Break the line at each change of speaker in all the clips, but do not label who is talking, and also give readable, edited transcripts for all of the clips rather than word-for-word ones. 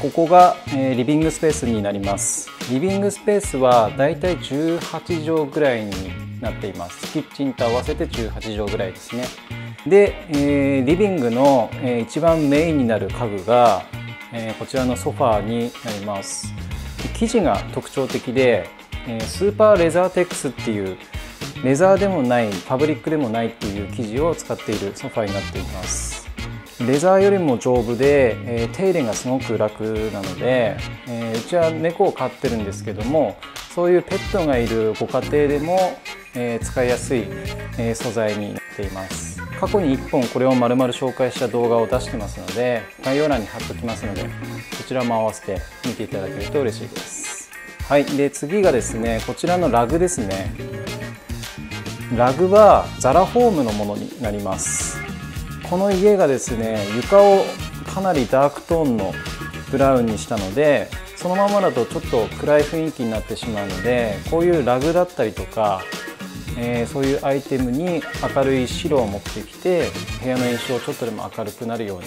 ここがリビングスペースになります。リビングスペースはだいたい18畳ぐらいになっています。キッチンと合わせて18畳ぐらいですね。で、リビングの一番メインになる家具がこちらのソファーになります。生地が特徴的でスーパーレザーテックスっていうレザーでもないファブリックでもないっていう生地を使っているソファーになっています。レザーよりも丈夫で、手入れがすごく楽なので、うちは猫を飼ってるんですけども、そういうペットがいるご家庭でも、使いやすい、素材になっています。過去に1本これを丸々紹介した動画を出してますので、概要欄に貼っておきますので、そちらも合わせて見ていただけると嬉しいです。はい、で次がですね、こちらのラグですね。ラグはザラホームのものになります。この家がですね、床をかなりダークトーンのブラウンにしたので、そのままだとちょっと暗い雰囲気になってしまうので、こういうラグだったりとか、そういうアイテムに明るい白を持ってきて、部屋の印象をちょっとでも明るくなるよ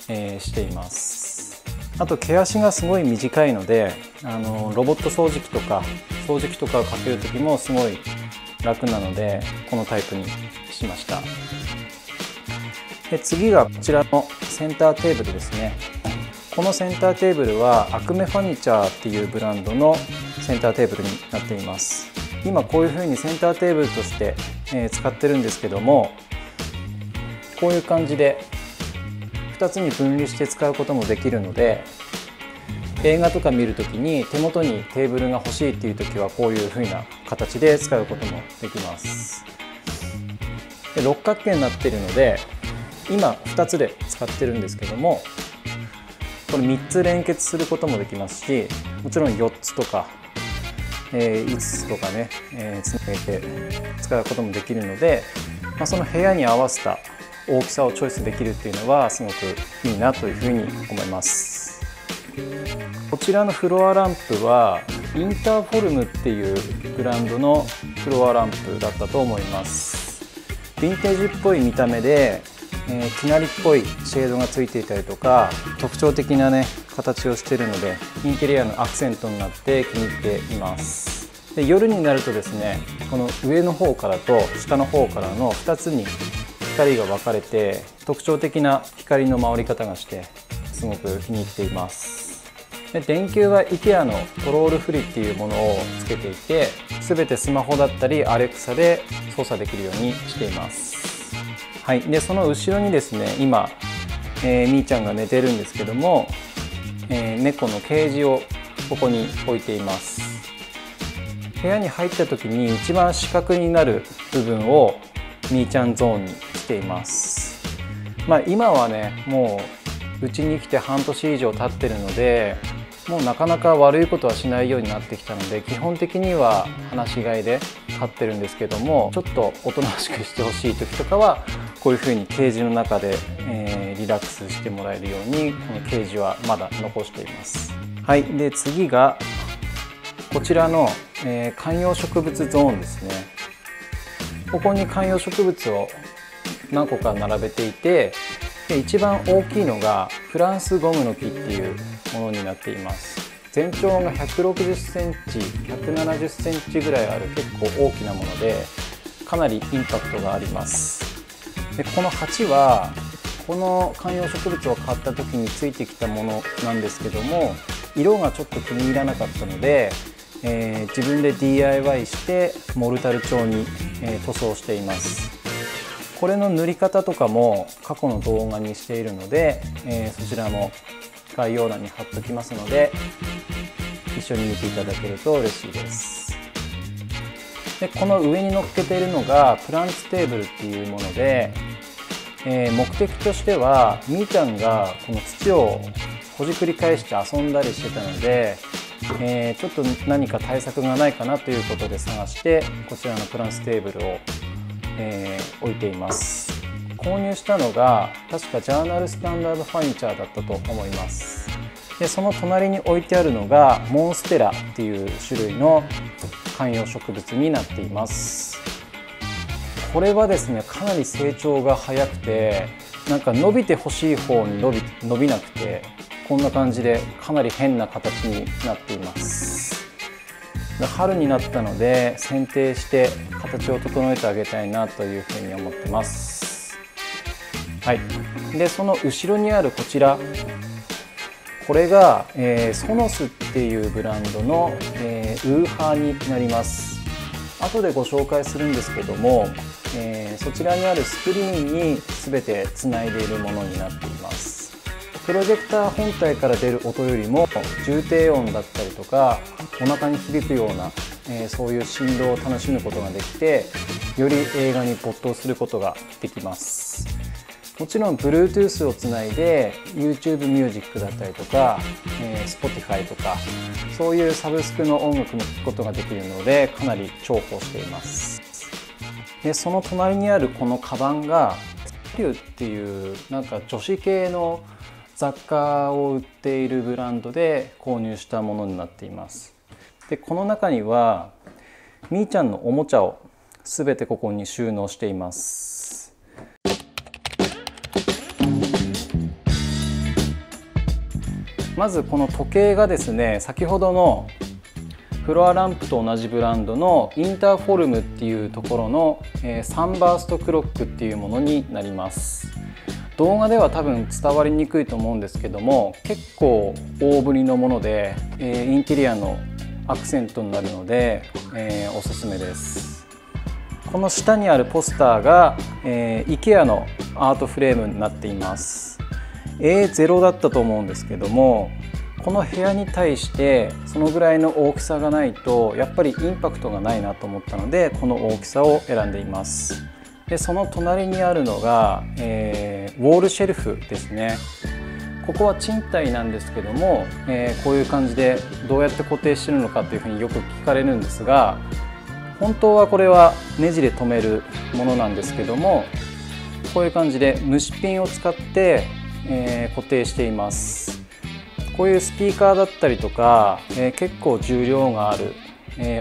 うに、しています。あと毛足がすごい短いので、ロボット掃除機とか掃除機とかをかける時もすごい楽なので、このタイプにしました。で次がこちらのセンターテーブルですね。このセンターテーブルはアクメファニチャーっていうブランドのセンターテーブルになっています。今こういう風にセンターテーブルとして、使ってるんですけども、こういう感じで2つに分離して使うこともできるので、映画とか見るときに手元にテーブルが欲しいっていう時はこういう風な形で使うこともできます。で六角形になっているので、今2つで使ってるんですけども、これ3つ連結することもできますし、もちろん4つとか、5つとかね、つなげて使うこともできるので、その部屋に合わせた大きさをチョイスできるっていうのはすごくいいなというふうに思います。こちらのフロアランプはインターフォルムっていうブランドのフロアランプだったと思います。ヴィンテージっぽい見た目できなりっぽいシェードがついていたりとか、特徴的なね形をしているので、インテリアのアクセントになって気に入っています。で夜になるとですね、この上の方からと下の方からの2つに光が分かれて、特徴的な光の回り方がしてすごく気に入っています。で電球は IKEA のトロールフリっていうものをつけていて、全てスマホだったり Alexa で操作できるようにしています。はい、でその後ろにですね、今、みーちゃんが寝てるんですけども、猫のケージをここに置いています。部屋に入った時に一番死角になる部分をみーちゃんゾーンにしています。今はね、もううちに来て半年以上経ってるので、もうなかなか悪いことはしないようになってきたので、基本的には放し飼いで飼ってるんですけども、ちょっとおとなしくしてほしい時とかはこういう風にケージの中で、リラックスしてもらえるように、このケージはまだ残しています。はい、で次がこちらの、観葉植物ゾーンですね。ここに観葉植物を何個か並べていて、で一番大きいのがフランスゴムの木っていうものになっています。全長が160センチ、170センチぐらいある結構大きなもので、かなりインパクトがあります。でこの鉢はこの観葉植物を買った時についてきたものなんですけども、色がちょっと気に入らなかったので、自分で DIY してモルタル調に、塗装しています。これの塗り方とかも過去の動画にしているので、そちらも概要欄に貼っておきますので一緒に見ていただけると嬉しいです。でこの上に乗っけているのがプランツテーブルっていうもので、目的としてはみーちゃんがこの土をほじくり返して遊んだりしてたので、ちょっと何か対策がないかなということで探してこちらのプランツテーブルを、置いています。購入したのが確かジャーナルスタンダードファニチャーだったと思います。でその隣に置いてあるのがモンステラっていう種類の観葉植物になっています。これはですねかなり成長が早くて、なんか伸びてほしい方に伸びなくて、こんな感じでかなり変な形になっています。春になったので剪定して形を整えてあげたいなというふうに思ってます。はい、でその後ろにあるこちら、これが、ソノスっていうブランドの、ウーハーになります。後でご紹介するんですけども、そちらにあるスクリーンに全てつないでいるものになっています。プロジェクター本体から出る音よりも重低音だったりとかお腹に響くような、そういう振動を楽しむことができて、より映画に没頭することができます。もちろん Bluetooth をつないで YouTube ミュージックだったりとか、Spotify とかそういうサブスクの音楽も聴くことができるのでかなり重宝しています。でその隣にあるこのカバンがスリューっていうなんか女子系の雑貨を売っているブランドで購入したものになっています。でこの中にはみーちゃんのおもちゃをすべてここに収納しています。まずこの時計がですね、先ほどのフロアランプと同じブランドのインターフォルムっていうところのサンバーストクロックっていうものになります。動画では多分伝わりにくいと思うんですけども、結構大ぶりのもので、インテリアのアクセントになるので、おすすめです。この下にあるポスターが、IKEA のアートフレームになっています。A0 だったと思うんですけども、この部屋に対してそのぐらいの大きさがないとやっぱりインパクトがないなと思ったので、この大きさを選んでいます。でその隣にあるのが、ウォールシェルフですね。ここは賃貸なんですけども、こういう感じでどうやって固定してるのかというふうによく聞かれるんですが、本当はこれはネジで留めるものなんですけども、こういう感じで虫ピンを使って、固定しています。こういうスピーカーだったりとか、結構重量がある、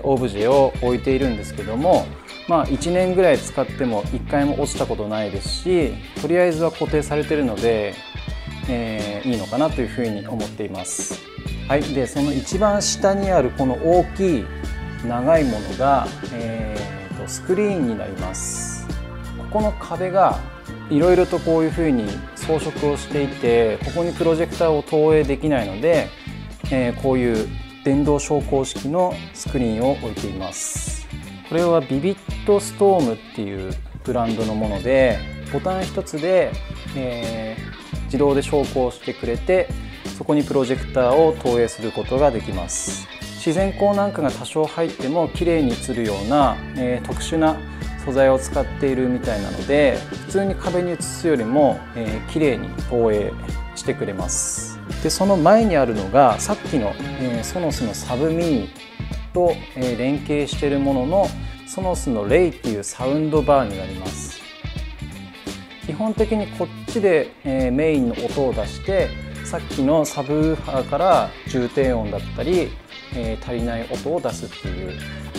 オブジェを置いているんですけども、1年ぐらい使っても1回も落ちたことないですし、とりあえずは固定されているので、いいのかなというふうに思っています。はい、でその一番下にあるこの大きい長いものが、スクリーンになります。ここの壁がいろいろとこういうふうに装飾をしていて、ここにプロジェクターを投影できないので、こういう電動昇降式のスクリーンを置いています。これはビビットストームっていうブランドのもので、ボタン一つで、自動で昇降してくれて、そこにプロジェクターを投影することができます。自然光なんかが多少入っても綺麗に映るような、特殊な素材を使っているみたいなので、普通に壁に映すよりも、綺麗に投影してくれます。でその前にあるのがさっきの、ソノスのサブミニと、連携しているもののソノスのレイっていうサウンドバーになります。基本的にこっちで、メインの音を出して、さっきのサブウーハーから重低音だったり、足りない音を出すっていう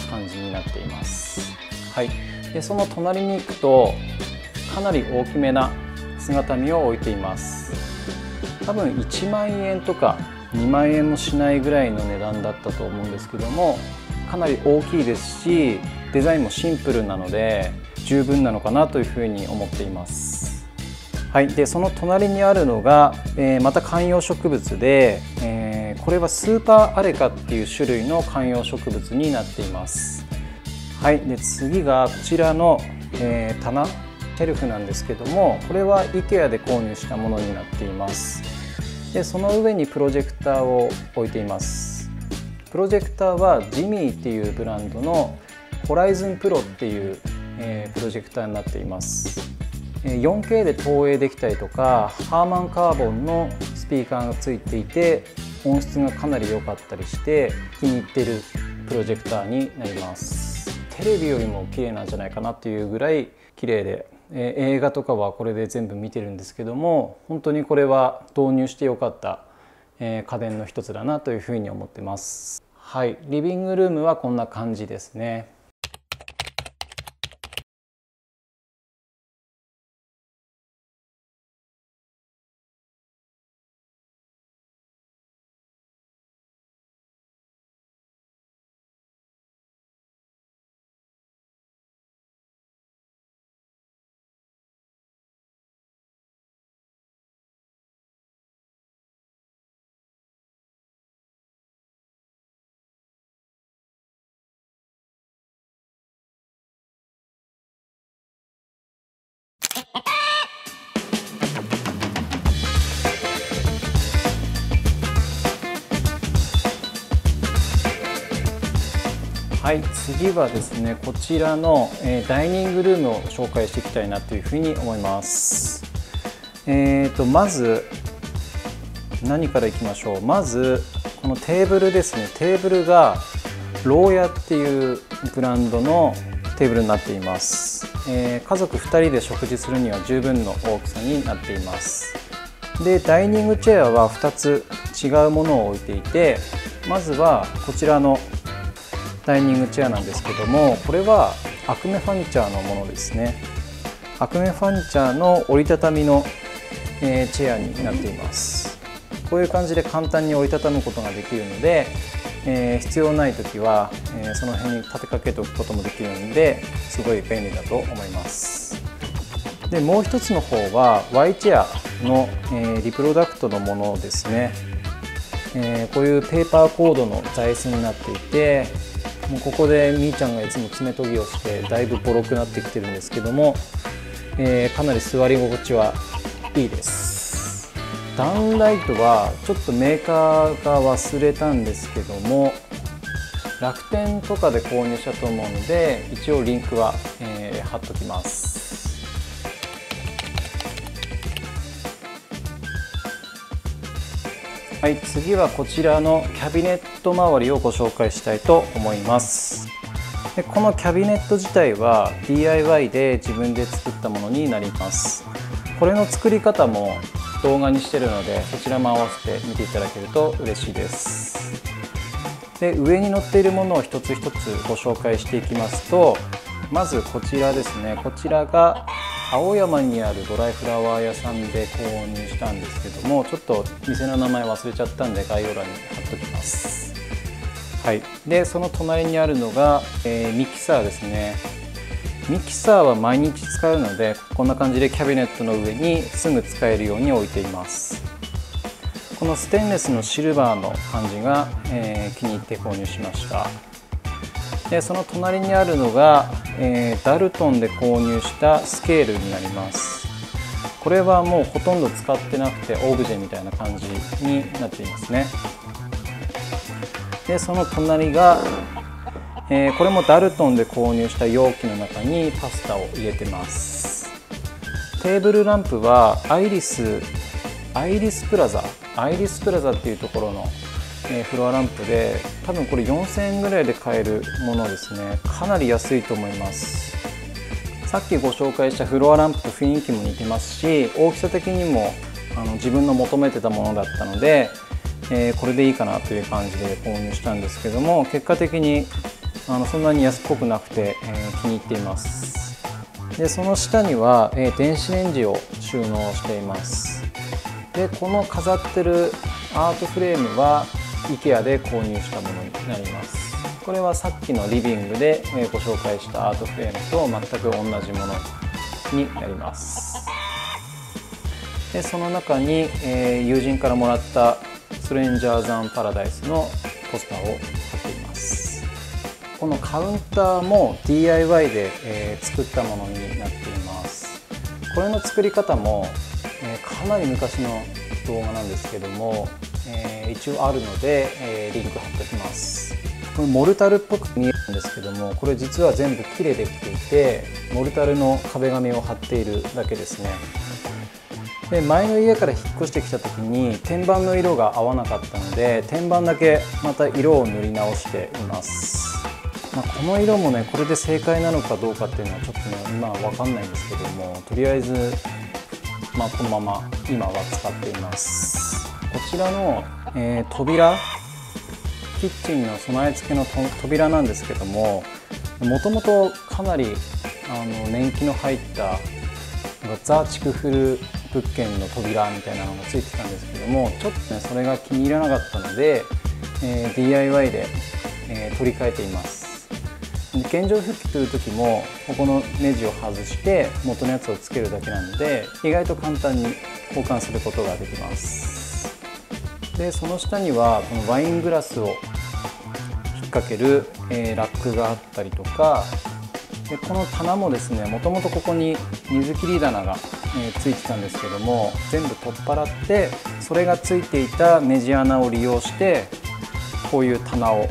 感じになっています。はい、でその隣に行くとかなり大きめな姿見を置いています。多分1万円とか2万円もしないぐらいの値段だったと思うんですけども、かなり大きいですし、デザインもシンプルなので十分なのかなというふうに思っています。はい、でその隣にあるのが、また観葉植物で、これはスーパーアレカっていう種類の観葉植物になっています。はい、で次がこちらの、棚シェルフなんですけども、これは IKEA で購入したものになっています。でその上にプロジェクターを置いています。プロジェクターはジミーっていうブランドのホライズンプロっていう、プロジェクターになっています。4K で投影できたりとか、ハーマンカーボンのスピーカーがついていて音質がかなり良かったりして気に入っているプロジェクターになります。テレビよりも綺麗なんじゃないかなっていうぐらい綺麗で、映画とかはこれで全部見てるんですけども、本当にこれは導入して良かった、家電の一つだなというふうに思ってます。はい、リビングルームはこんな感じですね。はい、次はですね、こちらの、ダイニングルームを紹介していきたいなというふうに思います。まず何からいきましょう。まずこのテーブルですね。テーブルがローヤっていうブランドのテーブルになっています。家族2人で食事するには十分の大きさになっています。でダイニングチェアは2つ違うものを置いていて、まずはこちらのダイニングチェアなんですけども、これはアクメファニチャーのものですね。アクメファニチャーの折りたたみの、チェアになっています。こういう感じで簡単に折りたたむことができるので、必要ない時は、その辺に立てかけておくこともできるのですごい便利だと思います。でもう一つの方は Y チェアの、リプロダクトのものですね。こういうペーパーコードの座椅子になっていて、もうここでみーちゃんがいつも爪研ぎをしてだいぶボロくなってきてるんですけども、かなり座り心地はいいです。ダウンライトはちょっとメーカーが忘れたんですけども、楽天とかで購入したと思うので一応リンクは、貼っときます。はい、次はこちらのキャビネット周りをご紹介したいと思います。でこのキャビネット自体は DIY で自分で作ったものになります。これの作り方も動画にしてるので、そちらも合わせて見ていただけると嬉しいです。で上に載っているものを一つ一つご紹介していきますと、まずこちらですね。こちらが青山にあるドライフラワー屋さんで購入したんですけども、ちょっと店の名前忘れちゃったんで概要欄に貼っときます。はい、でその隣にあるのが、ミキサーですね。ミキサーは毎日使うので、こんな感じでキャビネットの上にすぐ使えるように置いています。このステンレスのシルバーの感じが、気に入って購入しました。でその隣にあるのが、ダルトンで購入したスケールになります。これはもうほとんど使ってなくてオブジェみたいな感じになっていますね。でその隣が、これもダルトンで購入した容器の中にパスタを入れてます。テーブルランプはアイリスプラザっていうところのフロアランプで、多分これ4000円ぐらいで買えるものですね。かなり安いと思います。さっきご紹介したフロアランプと雰囲気も似てますし、大きさ的にも自分の求めてたものだったので、これでいいかなという感じで購入したんですけども、結果的にそんなに安っぽくなくて、気に入っています。でその下には、電子レンジを収納しています。でこの飾ってるアートフレームは IKEA で購入したものになります。これはさっきのリビングでご紹介したアートフレームと全く同じものになります。でその中に友人からもらったストレンジャーザンパラダイスのポスターを貼っています。このカウンターも DIY で、作ったものになっています。これの作り方も、かなり昔の動画なんですけども、一応あるので、リンク貼っておきます。これモルタルっぽく見えるんですけども、これ実は全部木でできていて、モルタルの壁紙を貼っているだけですね。で、前の家から引っ越してきた時に天板の色が合わなかったので、天板だけまた色を塗り直しています。この色もね、これで正解なのかどうかっていうのはちょっとね今は分かんないんですけども、とりあえず、このまま今は使っています。こちらの、扉、キッチンの備え付けの扉なんですけども、もともとかなり年季の入ったザ・築古物件の扉みたいなのがついてたんですけども、ちょっとねそれが気に入らなかったので、DIY で、取り替えています。現状復帰する時もここのネジを外して元のやつをつけるだけなので、意外と簡単に交換することができます。で、その下にはこのワイングラスを引っ掛ける、ラックがあったりとか、でこの棚もですね、もともとここに水切り棚が、ついてたんですけども、全部取っ払ってそれがついていたネジ穴を利用してこういう棚を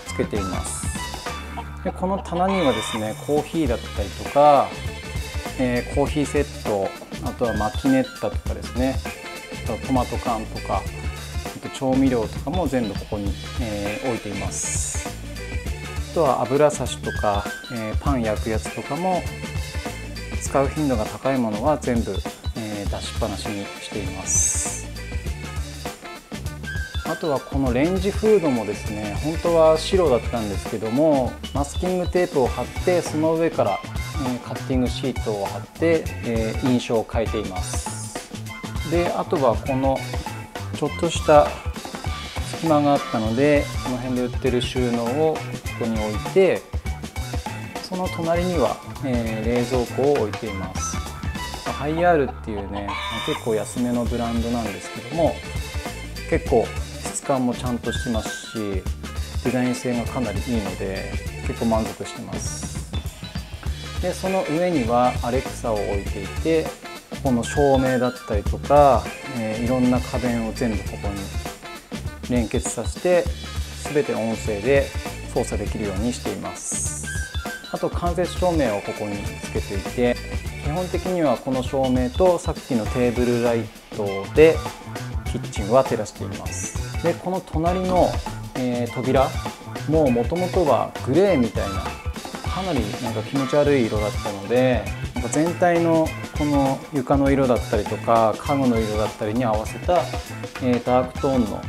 つけています。でこの棚にはですね、コーヒーだったりとか、コーヒーセット、あとはマキネッタとかですね、あとトマト缶とか、あと調味料とかも全部ここに、置いています。あとは油差しとか、パン焼くやつとかも使う頻度が高いものは全部、出しっぱなしにしています。あとはこのレンジフードもですね、本当は白だったんですけども、マスキングテープを貼って、その上から、カッティングシートを貼って、印象を変えています。で、あとはこのちょっとした隙間があったので、この辺で売ってる収納をここに置いて、その隣には、冷蔵庫を置いています。ハイアールっていうね、結構安めのブランドなんですけども、結構質感もちゃんとしてますし、デザイン性がかなりいいので結構満足してます。でその上にはアレクサを置いていて、ここの照明だったりとか、いろんな家電を全部ここに連結させて、全て音声で操作できるようにしています。あと間接照明をここにつけていて、基本的にはこの照明とさっきのテーブルライトでキッチンは照らしています。でこの隣の、扉ももともとはグレーみたいな、かなりなんか気持ち悪い色だったので、全体のこの床の色だったりとか家具の色だったりに合わせた、ダークトーンの、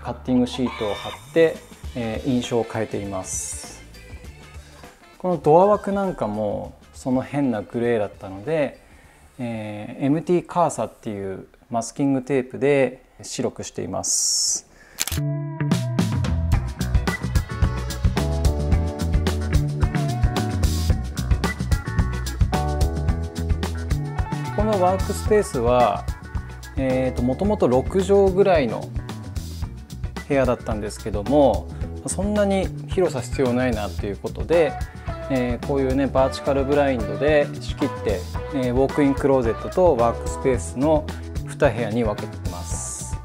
カッティングシートを貼って、印象を変えています。このドア枠なんかもその変なグレーだったので、MT カーサっていうマスキングテープで白くしています。このワークスペースはもともと6畳ぐらいの部屋だったんですけども、そんなに広さ必要ないなということで、こういうねバーチカルブラインドで仕切って、ウォークインクローゼットとワークスペースの2部屋に分けています。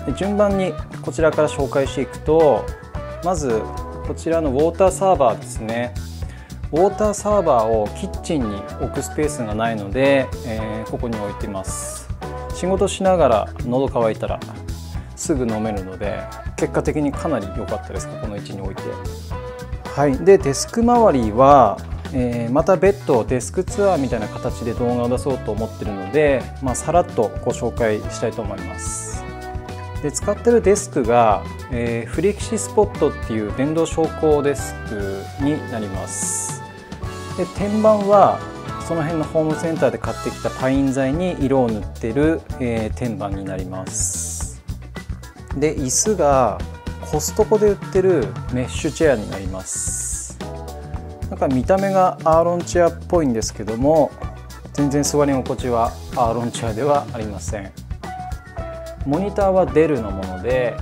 で順番にこちらから紹介していくと、まずこちらのウォーターサーバーですね。ウォーターサーバーをキッチンに置くスペースがないので、ここに置いています。仕事しながら喉乾いたらすぐ飲めるので、結果的にかなり良かったです。ここの位置に置いて。はい、でデスク周りは、また別途デスクツアーみたいな形で動画を出そうと思ってるので、さらっとご紹介したいと思います。で使ってるデスクが、フレキシスポットっていう電動昇降デスクになります。で天板はその辺のホームセンターで買ってきたパイン材に色を塗ってる、天板になります。で椅子がコストコで売ってるメッシュチェアになります。なんか見た目がアーロンチェアっぽいんですけども、全然座り心地はアーロンチェアではありません。モニターはデルのもので、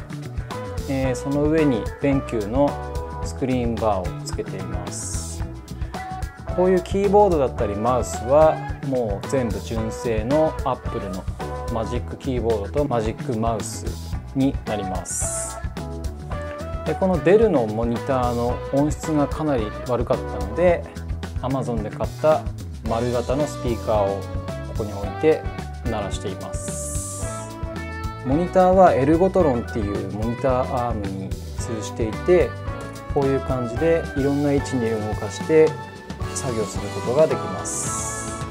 その上にベンキューのスクリーンバーをつけています。こういうキーボードだったりマウスはもう全部純正の Apple のマジックキーボードとマジックマウスになります。でこのデルのモニターの音質がかなり悪かったので Amazon で買った丸型のスピーカーをここに置いて鳴らしています。モニターはエルゴトロンっていうモニターアームに通していて、こういう感じでいろんな位置に動かして作業することができます。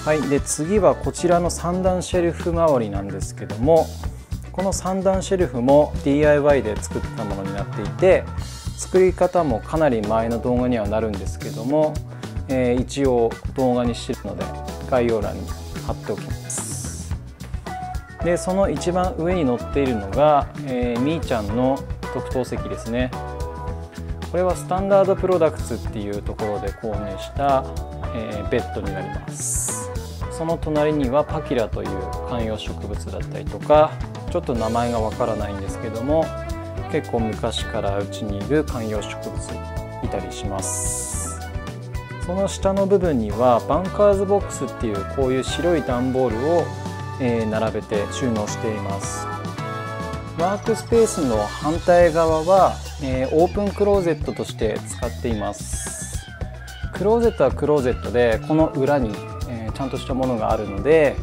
はい、で次はこちらの3段シェルフ周りなんですけども、この3段シェルフも DIY で作ったものになっていて、作り方もかなり前の動画にはなるんですけども、一応動画にしているので概要欄に貼っておきます。でその一番上に載っているのが、みーちゃんの特等席ですね。これはスタンダードプロダクツっていうところで購入した、ベッドになります。その隣にはパキラという観葉植物だったりとか、ちょっと名前がわからないんですけども、結構昔からうちにいる観葉植物いたりします。その下の部分にはバンカーズボックスっていうこういう白い段ボールを、並べて収納しています。ワークスペースの反対側は、オープンクローゼットとして使っています。クローゼットはクローゼットでこの裏に、ちゃんとしたものがあるので、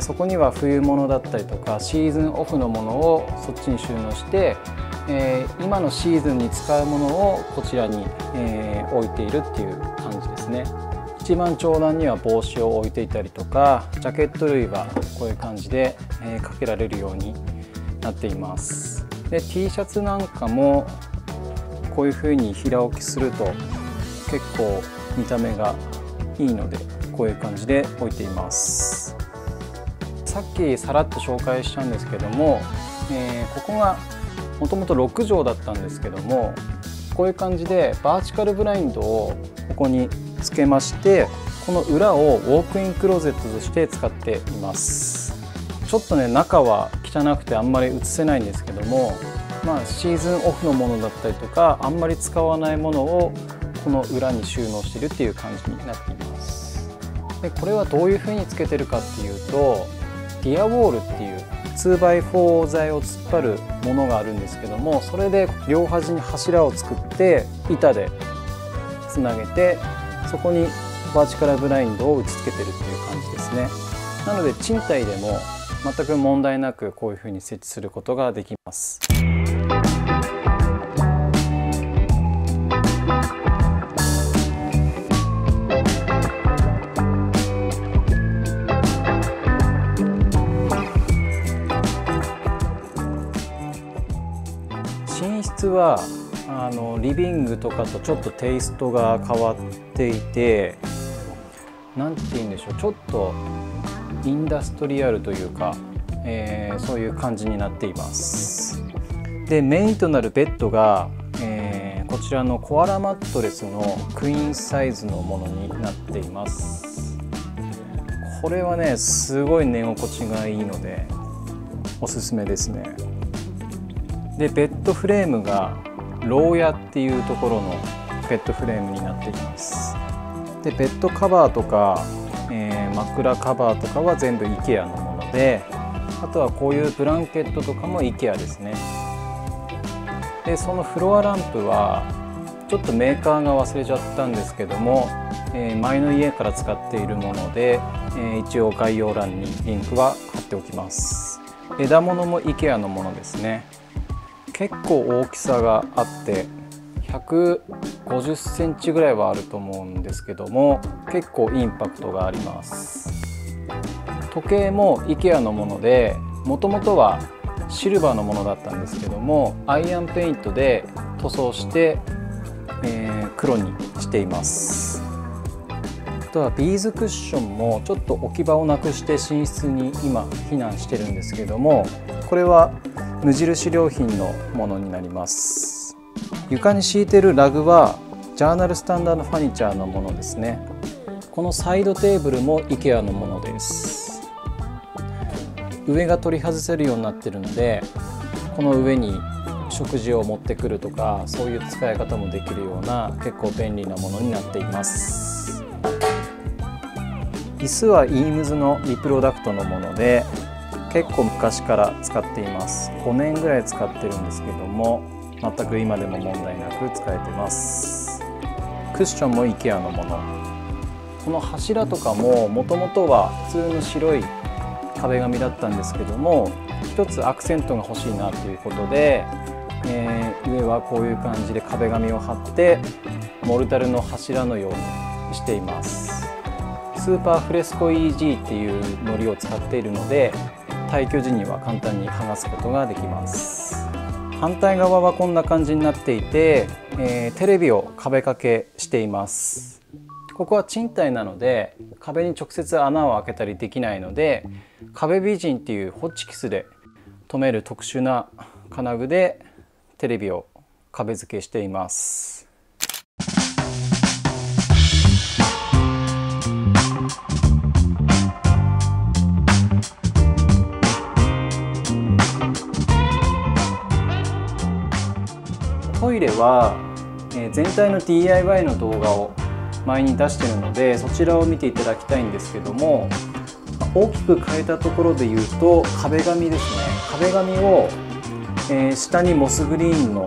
そこには冬物だったりとかシーズンオフのものをそっちに収納して、今のシーズンに使うものをこちらに、置いているっていう感じですね。一番長男には帽子を置いていたりとか、ジャケット類はこういう感じで、かけられるようになっています。で T シャツなんかもこういう風に平置きすると結構見た目がいいので、こういう感じで置いています。さっきさらっと紹介したんですけども、ここがもともと6畳だったんですけども、こういう感じでバーチカルブラインドをここにつけまして、この裏をウォークインクローゼットとして使っています。ちょっとね中は汚くてあんまり映せないんですけども、シーズンオフのものだったりとかあんまり使わないものをこの裏に収納しているっていう感じになっています。でこれはどういう風につけてるかっていうと、リアウォールっていう 2x4 材を突っ張るものがあるんですけども、それで両端に柱を作って板でつなげて、そこにバーチカルブラインドを打ち付けてるっていう感じですね。なので賃貸でも全く問題なくこういう風に設置することができます。寝室はリビングとかとちょっとテイストが変わっていて、なんて言うんでしょう、ちょっとインダストリアルというか、そういう感じになっています。でメインとなるベッドが、こちらのコアラマットレスのクイーンサイズのものになっています。これはねすごい寝心地がいいのでおすすめですね。でベッドフレームがローヤっていうところのベッドフレームになっています。でベッドカバーとか、枕カバーとかは全部 IKEA のもので、あとはこういうブランケットとかも IKEA ですね。でそのフロアランプはちょっとメーカーが忘れちゃったんですけども、前の家から使っているもので、一応概要欄にリンクは貼っておきます。枝物も IKEA のものですね。結構大きさがあって150センチぐらいはあると思うんですけども、結構インパクトがあります。時計も IKEA のもので、もともとはシルバーのものだったんですけども、アイアンペイントで塗装して、黒にしています。あとはビーズクッションもちょっと置き場をなくして寝室に今避難してるんですけども、これは無印良品のものになります。床に敷いているラグはジャーナルスタンダードファニチャーのものですね。このサイドテーブルも IKEA のものです。上が取り外せるようになってるので、この上に食事を持ってくるとか、そういう使い方もできるような結構便利なものになっています。椅子は EAMS のリプロダクトのもので、結構昔から使っています。5年ぐらい使ってるんですけども、全く今でも問題なく使えてます。クッションも IKEA のもの。この柱とかももともとは普通の白い壁紙だったんですけども、一つアクセントが欲しいなということで、上はこういう感じで壁紙を貼ってモルタルの柱のようにしています。スーパーフレスコ EG っていう糊を使っているので、退去時には簡単に剥がすことができます。反対側はこんな感じになっていて、テレビを壁掛けしています。ここは賃貸なので壁に直接穴を開けたりできないので、壁美人っていうホッチキスで留める特殊な金具でテレビを壁付けしています。トイレは全体の DIY の動画を前に出しているので、そちらを見ていただきたいんですけども、大きく変えたところで言うと壁紙ですね。壁紙を、下にモスグリーンの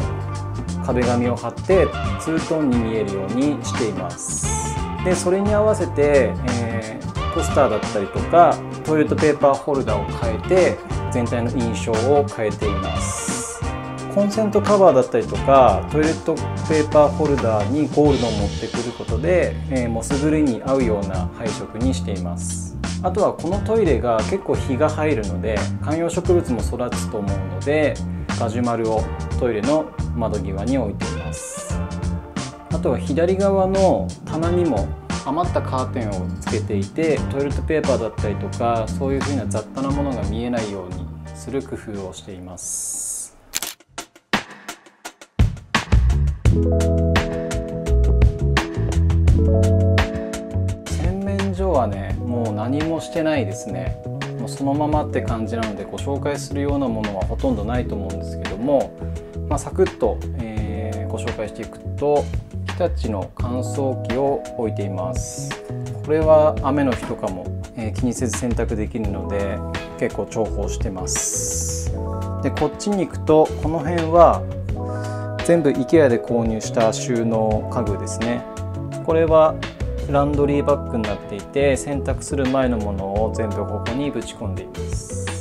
壁紙を貼ってツートンに見えるようにしています。でそれに合わせて、ポスターだったりとかトイレットペーパーホルダーを変えて全体の印象を変えています。コンセントカバーだったりとかトイレットペーパーホルダーにゴールドを持ってくることで、モスグリーンに合うような配色にしています。あとはこのトイレが結構日が入るので観葉植物も育つと思うので、ガジュマルをトイレの窓際に置いています。あとは左側の棚にも余ったカーテンをつけていて、トイレットペーパーだったりとかそういう風な雑多なものが見えないようにする工夫をしています。洗面所はね、もう何もしてないですね。もうそのままって感じなのでご紹介するようなものはほとんどないと思うんですけども、サクッと、ご紹介していくと、日立の乾燥機を置いています。これは雨の日とかも、気にせず洗濯できるので結構重宝してます。でこっちに行くと、この辺は全部 IKEA で購入した収納家具ですね。これはランドリーバッグになっていて、洗濯する前のものを全部ここにぶち込んでいます。